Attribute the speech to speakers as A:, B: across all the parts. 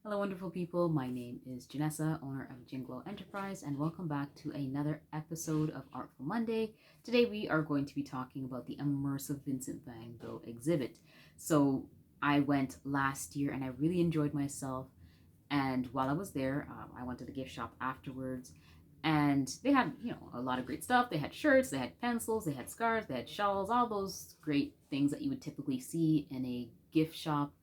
A: Hello, wonderful people. My name is Janessa, owner of Jinglo Enterprise, and welcome back to another episode of Artful Monday. Today, we are going to be talking about the Immersive Vincent Van Gogh Exhibit. So, I went last year and I really enjoyed myself. And while I was there, I went to the gift shop afterwards, and they had, a lot of great stuff. They had shirts, they had pencils, they had scarves, they had shawls, all those great things that you would typically see in a gift shop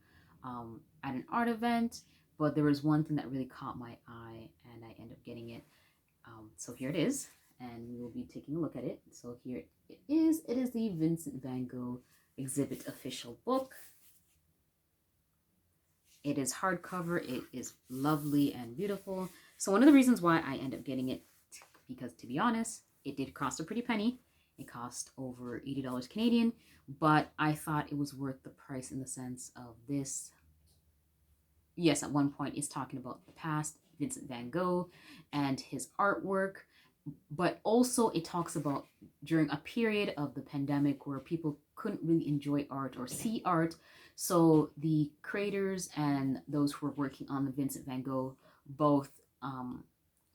A: at an art event. But there was one thing that really caught my eye, and I ended up getting it. So here it is, and we will be taking a look at it. So here it is. It is the Vincent Van Gogh Exhibit official book. It is hardcover. It is lovely and beautiful. So one of the reasons why I end up getting it, because to be honest, it did cost a pretty penny. It cost over $80 Canadian, but I thought it was worth the price in the sense of this. Yes, at one point it's talking about the past, Vincent van Gogh and his artwork, but also it talks about during a period of the pandemic where people couldn't really enjoy art or see art. So the creators and those who were working on the Vincent van Gogh, both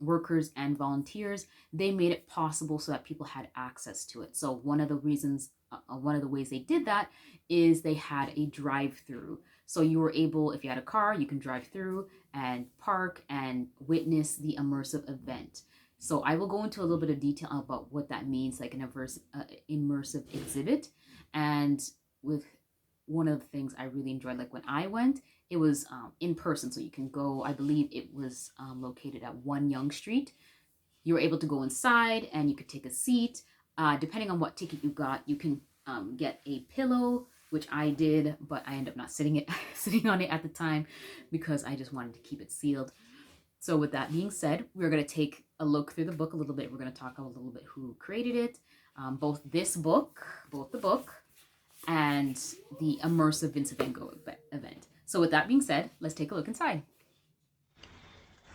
A: workers and volunteers, they made it possible so that people had access to it. So one of the ways they did that is they had a drive-through. So you were able, if you had a car, you can drive through and park and witness the immersive event. So I will go into a little bit of detail about what that means, like an immersive exhibit. And with one of the things I really enjoyed, like when I went, it was in person. So you can go, I believe it was located at 1 Yonge Street. You were able to go inside and you could take a seat. Depending on what ticket you got, you can get a pillow, which I did, but I ended up not sitting on it at the time because I just wanted to keep it sealed. So with that being said, we're going to take a look through the book a little bit. We're going to talk a little bit who created it, both the book, and the immersive Vincent van Gogh event. So with that being said, let's take a look inside.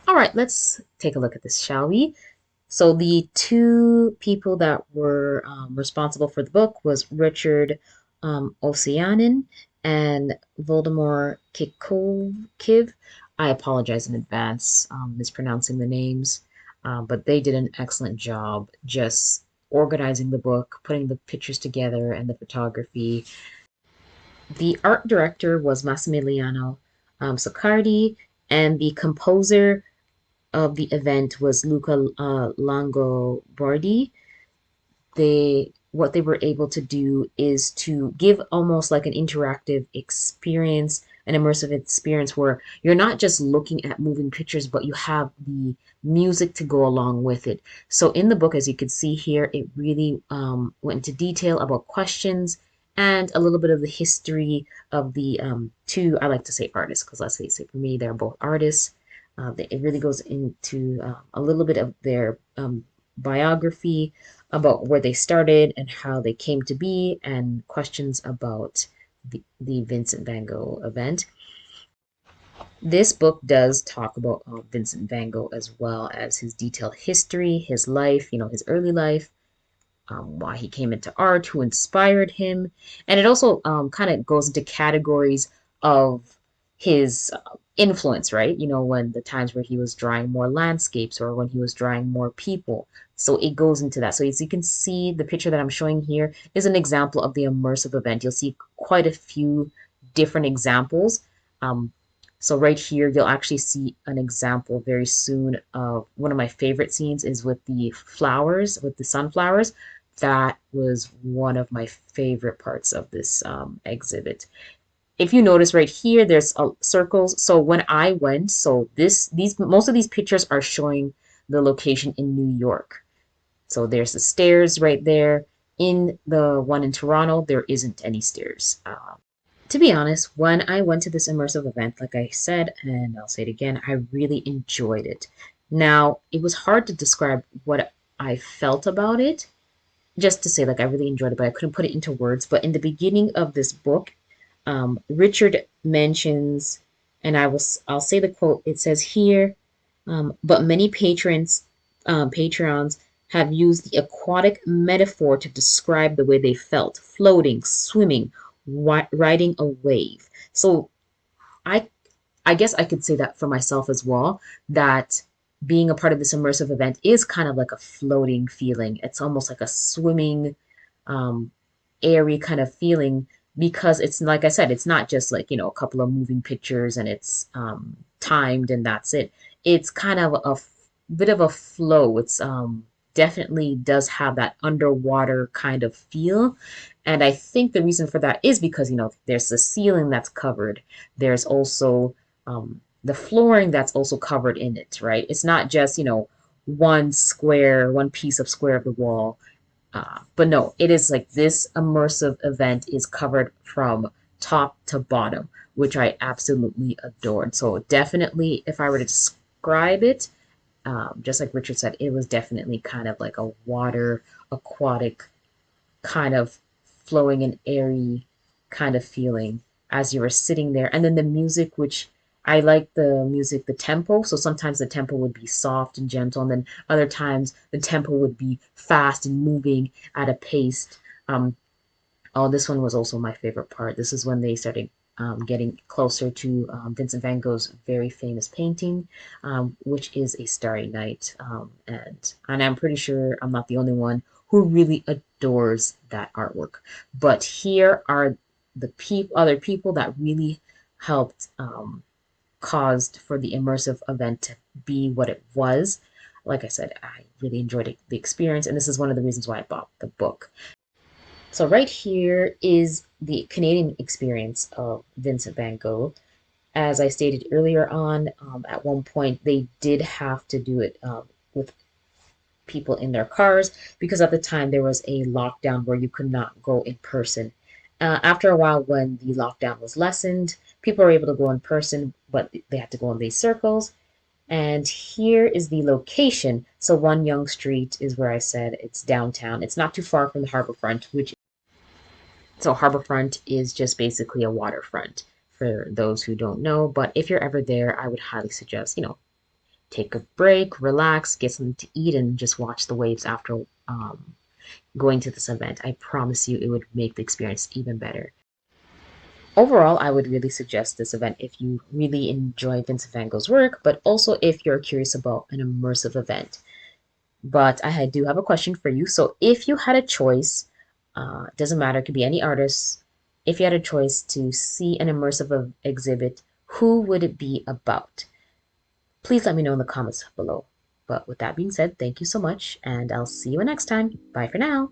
A: All right, let's take a look at this, shall we? So the two people that were responsible for the book was Richard Ouzounian and Vladimir Kiv. I apologize in advance mispronouncing the names, but they did an excellent job just organizing the book, putting the pictures together, and the photography. The art director was Massimiliano Soccardi, and the composer of the event was Luca Longobardi. What they were able to do is to give almost like an interactive experience, an immersive experience where you're not just looking at moving pictures, but you have the music to go along with it. So in the book, as you can see here, it really went into detail about questions and a little bit of the history of the two, I like to say artists, because let's face it, for me, they're both artists. It really goes into a little bit of their biography, about where they started and how they came to be, and questions about the Vincent van Gogh event. This book does talk about Vincent van Gogh as well as his detailed history, his life, his early life, why he came into art, who inspired him. And it also kind of goes into categories of his influence, right? When the times where he was drawing more landscapes or when he was drawing more people. So it goes into that. So as you can see, the picture that I'm showing here is an example of the immersive event. You'll see quite a few different examples. So right here, you'll actually see an example very soon of one of my favorite scenes is with the flowers, with the sunflowers. That was one of my favorite parts of this exhibit. If you notice right here, there's circles. So when I went, so these most of these pictures are showing the location in New York. So there's the stairs right there. In the one in Toronto, there isn't any stairs. To be honest, when I went to this immersive event, like I said, and I'll say it again, I really enjoyed it. Now, it was hard to describe what I felt about it. Just to say, like, I really enjoyed it, but I couldn't put it into words. But in the beginning of this book, Richard mentions, and I'll say the quote. It says here, but many patrons have used the aquatic metaphor to describe the way they felt, floating, swimming, riding a wave. So I
B: I guess I could say that for myself as well, that being a part of this immersive event is kind of like a floating feeling. It's almost like a swimming, um, airy kind of feeling because it's like I said, it's not just like, a couple of moving pictures and it's timed and that's it. It's kind of a bit of a flow. It's definitely does have that underwater kind of feel. And I think the reason for that is because, there's the ceiling that's covered. There's also the flooring that's also covered in it, right? It's not just, one piece of square of the wall. But no, it is like this immersive event is covered from top to bottom, which I absolutely adored. So definitely, if I were to describe it, just like Richard said, it was definitely kind of like a water aquatic kind of flowing and airy kind of feeling as you were sitting there. And then the music, which I like the music, the tempo. So sometimes the tempo would be soft and gentle, and then other times the tempo would be fast and moving at a pace. Um, Oh, this one was also my favorite part. This is when they started getting closer to Vincent van Gogh's very famous painting, which is A Starry Night. And I'm pretty sure I'm not the only one who really adores that artwork. But here are the other people that really helped caused for the immersive event to be what it was. Like I said, I really enjoyed the experience, and this is one of the reasons why I bought the book. So right here is the Canadian experience of Vincent van Gogh. As I stated earlier on, at one point they did have to do it with people in their cars because at the time there was a lockdown where you could not go in person. After a while, when the lockdown was lessened, people were able to go in person, but they had to go in these circles. And here is the location. So One Young Street is where I said it's downtown. It's not too far from the Harborfront, which so Harborfront is just basically a waterfront for those who don't know. But if you're ever there, I would highly suggest, take a break, relax, get something to eat, and just watch the waves after going to this event. I promise you it would make the experience even better. Overall, I would really suggest this event if you really enjoy Vincent van Gogh's work, but also if you're curious about an immersive event. But I do have a question for you. So if you had a choice, doesn't matter, it could be any artist. If you had a choice to see an immersive exhibit, who would it be about? Please let me know in the comments below. But with that being said, thank you so much, and I'll see you next time. Bye for now.